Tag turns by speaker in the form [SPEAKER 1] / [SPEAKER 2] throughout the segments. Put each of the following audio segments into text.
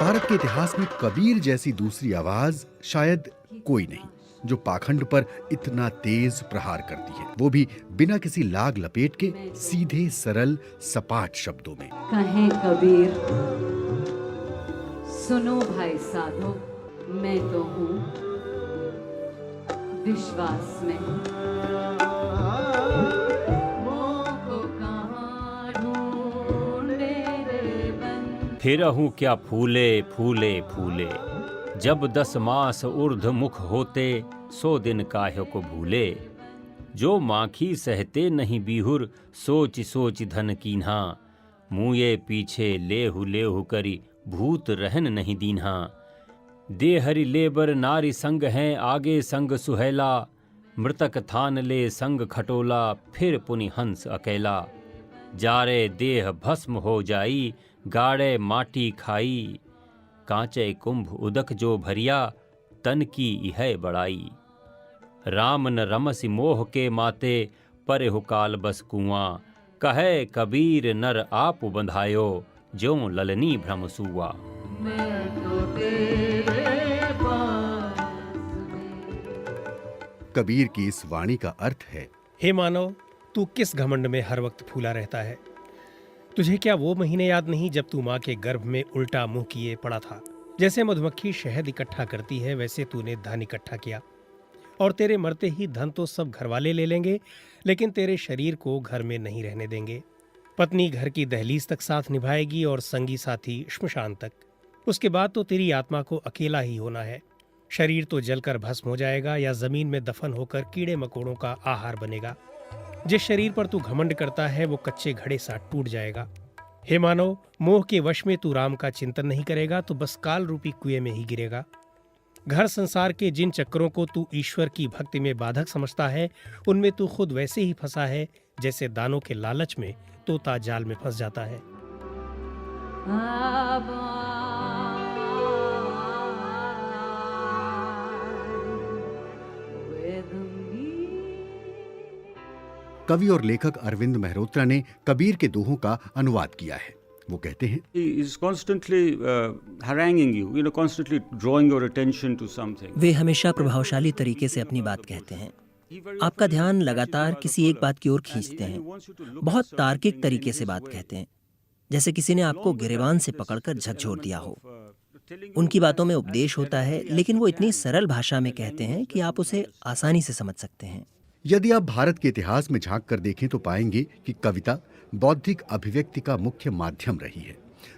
[SPEAKER 1] भारत के इतिहास में कबीर जैसी दूसरी आवाज शायद कोई नहीं, जो पाखंड पर इतना तेज प्रहार करती है, वो भी बिना किसी लाग लपेट के, सीधे सरल सपाट शब्दों में।
[SPEAKER 2] कहें कबीर, सुनो भाई साधो, मैं तो हूँ विश्वास में।
[SPEAKER 3] फिर हूँ क्या फूले फूले फूले, जब 10 मास ऊर्ध्व मुख होते, 100 दिन काहे को भूले। जो माखी सहते नहीं बीहुर, सोच सोच धन कीन्हा, मुँहे पीछे लेहु लेहु करी, भूत रहन नहीं दीन्हा। दे हरि लेबर नारी संग हैं, आगे संग सुहेला, मृतक थान ले संग खटोला, फिर पुनि हंस अकेला। जारे देह भस्म हो जाई, गाड़े माटी खाई, कांचे कुंभ उदक जो भरिया, तन की यह बड़ाई। राम न रमसि मोह के माते, परे हो काल बस कुआं, कहे कबीर नर आप बंधायो, ज्यों ललनी भ्रम सुआ।
[SPEAKER 1] कबीर की इस वाणी का अर्थ है,
[SPEAKER 4] हे मानव, तू किस घमंड में हर वक्त फूला रहता है? तुझे क्या वो महीने याद नहीं जब तू माँ के गर्भ में उल्टा मुंह किए पड़ा था? जैसे मधुमक्खी शहद इकट्ठा करती है, वैसे तूने धन इकट्ठा किया, और तेरे मरते ही धन तो सब घरवाले ले लेंगे, लेकिन तेरे शरीर को घर में नहीं रहने देंगे। पत्नी घर की दहलीज तक साथ निभाएगी और संगी साथी श्मशान तक। उसके बाद तो तेरी आत्मा को अकेला ही होना है। शरीर तो जलकर भस्म हो जाएगा या जमीन में दफन होकर कीड़े मकोड़ों का आहार बनेगा। जिस शरीर पर तू घमंड करता है वो कच्चे घड़े सा टूट जाएगा। हे मानव, मोह के वश में तू राम का चिंतन नहीं करेगा तो बस काल रूपी कुएं में ही गिरेगा। घर संसार के जिन चक्करों को तू ईश्वर की भक्ति में बाधक समझता है, उनमें तू खुद वैसे ही फंसा है जैसे दानों के लालच में तोता जाल में फंस जाता है।
[SPEAKER 1] कवि और लेखक अरविंद मेहरोत्रा ने कबीर के दोहों का अनुवाद किया है। वो कहते हैं,
[SPEAKER 5] वे हमेशा प्रभावशाली तरीके से अपनी बात कहते हैं। आपका ध्यान लगातार किसी एक बात की ओर खींचते हैं। बहुत तार्किक तरीके से बात कहते हैं, जैसे किसी ने आपको गिरेबान से पकड़कर झकझोर दिया हो। उनकी बातों में उपदेश होता है, लेकिन वो इतनी सरल भाषा में कहते हैं कि आप उसे आसानी से समझ सकते हैं।
[SPEAKER 1] यदि आप भारत के इतिहास में झांक कर देखें तो पाएंगे कि कविता बौद्धिक अभिव्यक्ति का मुख्य माध्यम रही है,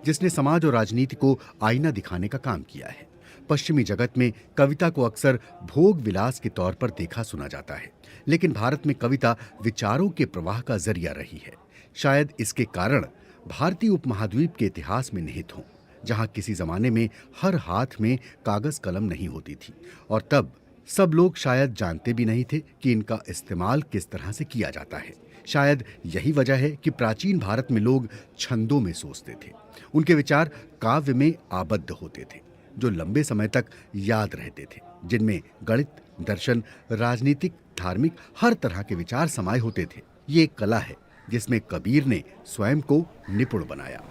[SPEAKER 1] जिसने समाज और राजनीति को आईना दिखाने का काम किया है। पश्चिमी जगत में कविता को अक्सर भोग विलास के तौर पर देखा सुना जाता है, लेकिन भारत में कविता विचारों के प्रवाह का जरिया रही है। शायद इसके कारण भारतीय उपमहाद्वीप के इतिहास में निहित हों, जहां किसी जमाने में हर हाथ में कागज कलम नहीं होती थी, और तब सब लोग शायद जानते भी नहीं थे कि इनका इस्तेमाल किस तरह से किया जाता है। शायद यही वजह है कि प्राचीन भारत में लोग छंदों में सोचते थे। उनके विचार काव्य में आबद्ध होते थे, जो लंबे समय तक याद रहते थे, जिनमें गणित, दर्शन, राजनीतिक, धार्मिक हर तरह के विचार समाये होते थे। ये एक कला है जिसमें कबीर ने स्वयं को निपुण बनाया।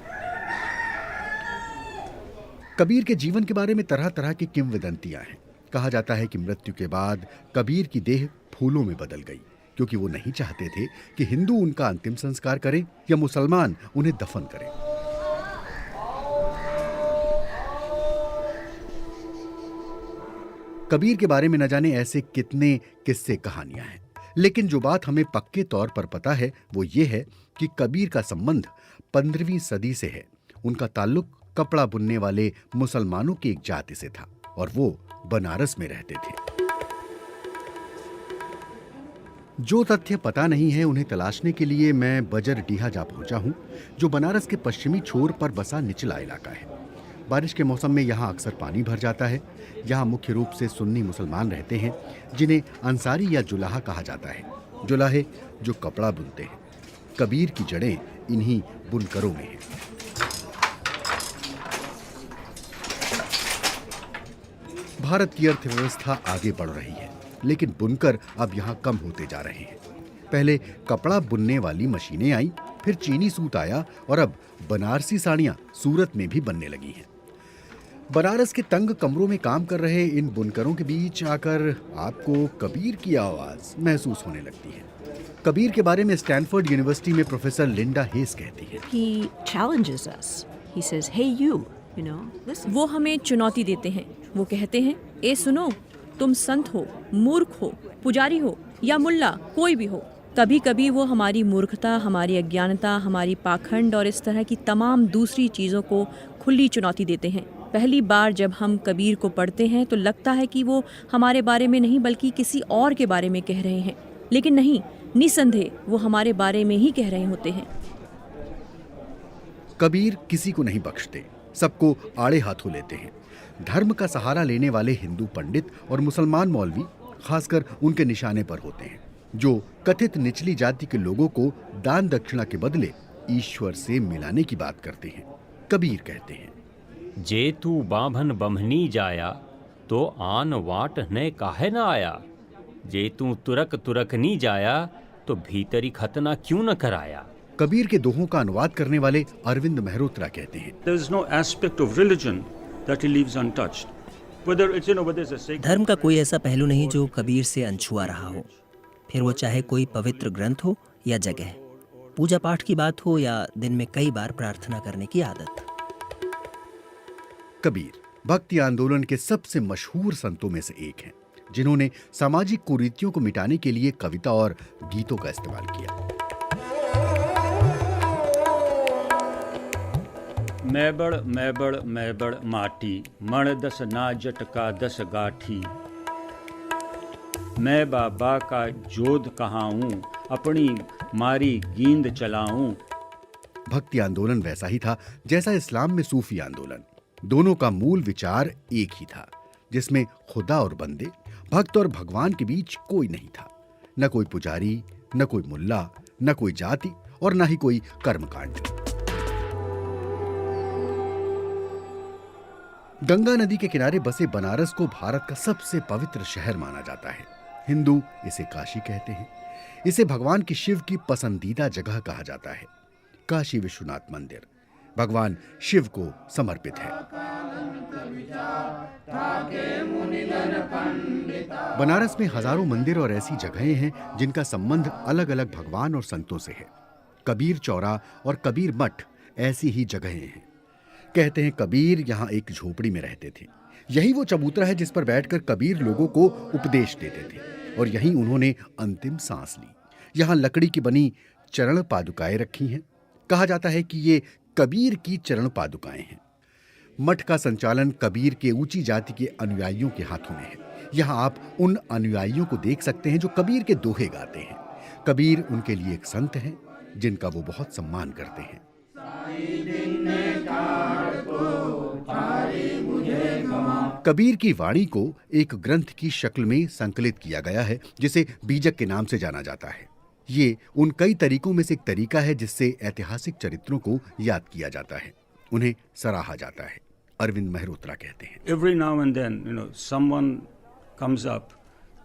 [SPEAKER 1] कबीर के जीवन के बारे में तरह तरह की किंवदंतियां हैं। कहा जाता है कि मृत्यु के बाद कबीर की देह फूलों में बदल गई, क्योंकि वो नहीं चाहते थे कि हिंदू उनका अंतिम संस्कार करें या मुसलमान उन्हें दफन करें। कबीर के बारे में न जाने ऐसे कितने किस्से कहानियां हैं, लेकिन जो बात हमें पक्के तौर पर पता है वो ये है कि कबीर का संबंध 15वीं सदी से है। उनका ताल्लुक कपड़ा बुनने वाले मुसलमानों की एक जाति से था और वो बनारस में रहते थे। जो तथ्य पता नहीं है उन्हें तलाशने के लिए मैं बजरडीहा जा पहुंचा हूं, जो बनारस के पश्चिमी छोर पर बसा निचला इलाका है। बारिश के मौसम में यहाँ अक्सर पानी भर जाता है। यहाँ मुख्य रूप से सुन्नी मुसलमान रहते हैं, जिन्हें अंसारी या जुलाहा कहा जाता है। जुलाहे जो कपड़ा बुनते हैं। कबीर की जड़ें इन्हीं बुनकरों में हैं। भारत की अर्थव्यवस्था आगे बढ़ रही है, लेकिन बुनकर अब यहाँ कम होते जा रहे हैं। पहले कपड़ा बुनने वाली मशीनें आई, फिर चीनी सूत आया और अब बनारसी साड़ियाँ सूरत में भी बनने लगी हैं। बनारस के तंग कमरों में काम कर रहे इन बुनकरों के बीच आकर आपको कबीर की आवाज महसूस होने लगती है। कबीर के बारे में स्टैनफोर्ड यूनिवर्सिटी में प्रोफेसर लिंडा हेस कहती है,
[SPEAKER 6] He challenges us. He says, "Hey you, listen."
[SPEAKER 7] वो हमें चुनौती देते हैं। वो कहते हैं, ए सुनो, तुम संत हो, मूर्ख हो, पुजारी हो या मुल्ला, कोई भी हो। कभी कभी वो हमारी मूर्खता, हमारी अज्ञानता, हमारी पाखंड और इस तरह की तमाम दूसरी चीज़ों को खुली चुनौती देते हैं। पहली बार जब हम कबीर को पढ़ते हैं तो लगता है कि वो हमारे बारे में नहीं बल्कि किसी और के बारे में कह रहे हैं, लेकिन नहीं, निसंदेह वो हमारे बारे में ही कह रहे होते हैं।
[SPEAKER 1] कबीर किसी को नहीं बख्शते, सबको आड़े हाथों लेते हैं। धर्म का सहारा लेने वाले हिंदू पंडित और मुसलमान मौलवी खासकर उनके निशाने पर होते हैं, जो कथित निचली जाति के लोगों को दान दक्षिणा के बदले ईश्वर से मिलाने की बात करते हैं। कबीर कहते हैं,
[SPEAKER 3] जे तू बांभन बम्हनी जाया तो आन वाट ने काहे न आया। जे तू तुरक तुरक नी जाया तो भीतरी खतना क्यों न कराया।
[SPEAKER 1] कबीर के दोहों का अनुवाद करने वाले अरविंद मेहरोत्रा कहते हैं,
[SPEAKER 8] There is no aspect of religion that he leaves untouched. Whether it's, whether it's a sacred
[SPEAKER 5] धर्म का कोई ऐसा पहलू नहीं जो कबीर से अनछुआ रहा हो, फिर वो चाहे कोई पवित्र ग्रंथ हो या जगह, पूजा पाठ की बात हो या दिन में कई बार प्रार्थना करने की आदत।
[SPEAKER 1] कबीर भक्ति आंदोलन के सबसे मशहूर संतों में से एक हैं, जिन्होंने सामाजिक कुरीतियों को मिटाने के लिए कविता और गीतों का इस्तेमाल किया।
[SPEAKER 8] मैबड़ माटी मण दस नाजट का दस गाठी। मैं बाबा का जोध कहाऊं, अपनी मारी गींद चलाऊं।
[SPEAKER 1] भक्ति आंदोलन वैसा ही था जैसा इस्लाम में सूफी आंदोलन। दोनों का मूल विचार एक ही था, जिसमें खुदा और बंदे, भक्त और भगवान के बीच कोई नहीं था। न कोई पुजारी, न कोई मुल्ला, न कोई जाति और न ही कोई कर्मकांड। गंगा नदी के किनारे बसे बनारस को भारत का सबसे पवित्र शहर माना जाता है। हिंदू इसे काशी कहते हैं। इसे भगवान की शिव की पसंदीदा जगह कहा जाता है। काशी विश्वनाथ मंदिर भगवान शिव को समर्पित है। बनारस में हजारों मंदिर और ऐसी जगहें हैं जिनका संबंध अलग अलग भगवान और संतों से है। कबीर चौरा और कबीर मठ ऐसी ही जगहें हैं। कहते हैं कबीर यहाँ एक झोपड़ी में रहते थे। यही वो चबूतरा है जिस पर बैठकर कबीर लोगों को उपदेश देते थे और यहीं उन्होंने अंतिम सांस ली। यहाँ लकड़ी की बनी चरण पादुकाएं रखी हैं। कहा जाता है कि ये कबीर की चरण पादुकाएं हैं। मठ का संचालन कबीर के ऊंची जाति के अनुयायियों के हाथों में है। यहाँ आप उन अनुयायियों को देख सकते हैं जो कबीर के दोहे गाते हैं। कबीर उनके लिए एक संत हैं जिनका वो बहुत सम्मान करते हैं। कबीर की वाणी को एक ग्रंथ की शक्ल में संकलित किया गया है जिसे बीजक के नाम से जाना जाता है। ये उन कई तरीकों में से एक तरीका है जिससे ऐतिहासिक चरित्रों को याद किया जाता है, उन्हें सराहा जाता है। अरविंद मेहरोत्रा कहते हैं,
[SPEAKER 8] Every now and then, someone comes up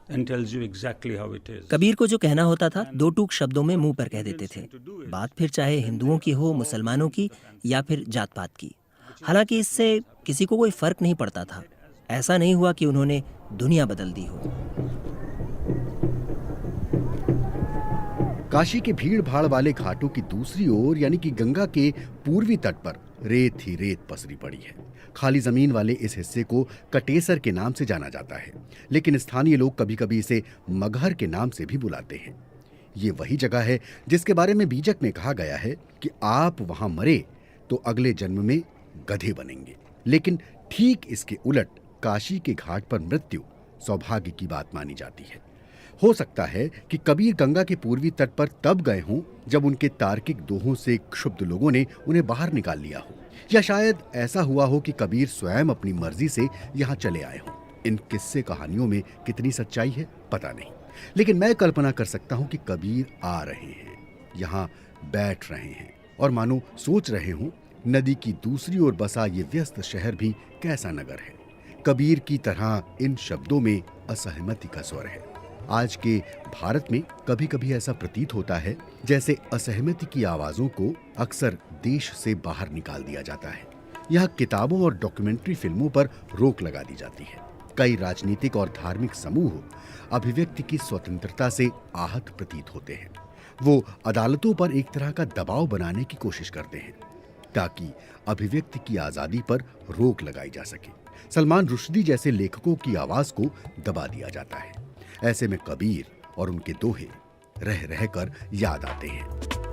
[SPEAKER 8] and tells you exactly how it is.
[SPEAKER 5] Kabir को जो कहना होता था दो टूक शब्दों में मुंह पर कह देते थे। बात फिर चाहे हिंदुओं की हो, मुसलमानों की या फिर जात पात की। हालांकि इससे किसी को कोई फर्क नहीं पड़ता था। ऐसा नहीं हुआ कि उन्होंने दुनिया बदल दी हो।
[SPEAKER 1] काशी के भीड़ भाड़ वाले घाटों की दूसरी ओर यानी कि गंगा के पूर्वी तट पर रेत ही रेत पसरी पड़ी है। खाली जमीन वाले इस हिस्से को कटेसर के नाम से जाना जाता है, लेकिन स्थानीय लोग कभी कभी इसे मगहर के नाम से भी बुलाते हैं। ये वही जगह है जिसके बारे में बीजक में कहा गया है कि आप वहां मरे तो अगले जन्म में गधे बनेंगे। लेकिन ठीक इसके उलट काशी के घाट पर मृत्यु सौभाग्य की बात मानी जाती है। हो सकता है कि कबीर गंगा के पूर्वी तट पर तब गए हों जब उनके तार्किक दोहों से क्षुब्ध लोगों ने उन्हें बाहर निकाल लिया हो, या शायद ऐसा हुआ हो कि कबीर स्वयं अपनी मर्जी से यहाँ चले आए हों। इन किस्से कहानियों में कितनी सच्चाई है पता नहीं, लेकिन मैं कल्पना कर सकता हूँ कि कबीर आ रहे हैं, यहाँ बैठ रहे हैं और मानो सोच रहे हों नदी की दूसरी ओर बसा ये व्यस्त शहर भी कैसा नगर है। कबीर की तरह इन शब्दों में असहमति का स्वर है। आज के भारत में कभी कभी ऐसा प्रतीत होता है जैसे असहमति की आवाजों को अक्सर देश से बाहर निकाल दिया जाता है। यह किताबों और डॉक्यूमेंट्री फिल्मों पर रोक लगा दी जाती है। कई राजनीतिक और धार्मिक समूह अभिव्यक्ति की स्वतंत्रता से आहत प्रतीत होते हैं। वो अदालतों पर एक तरह का दबाव बनाने की कोशिश करते हैं ताकि अभिव्यक्ति की आजादी पर रोक लगाई जा सके। सलमान रुश्दी जैसे लेखकों की आवाज को दबा दिया जाता है। ऐसे में कबीर और उनके दोहे रह रहकर याद आते हैं।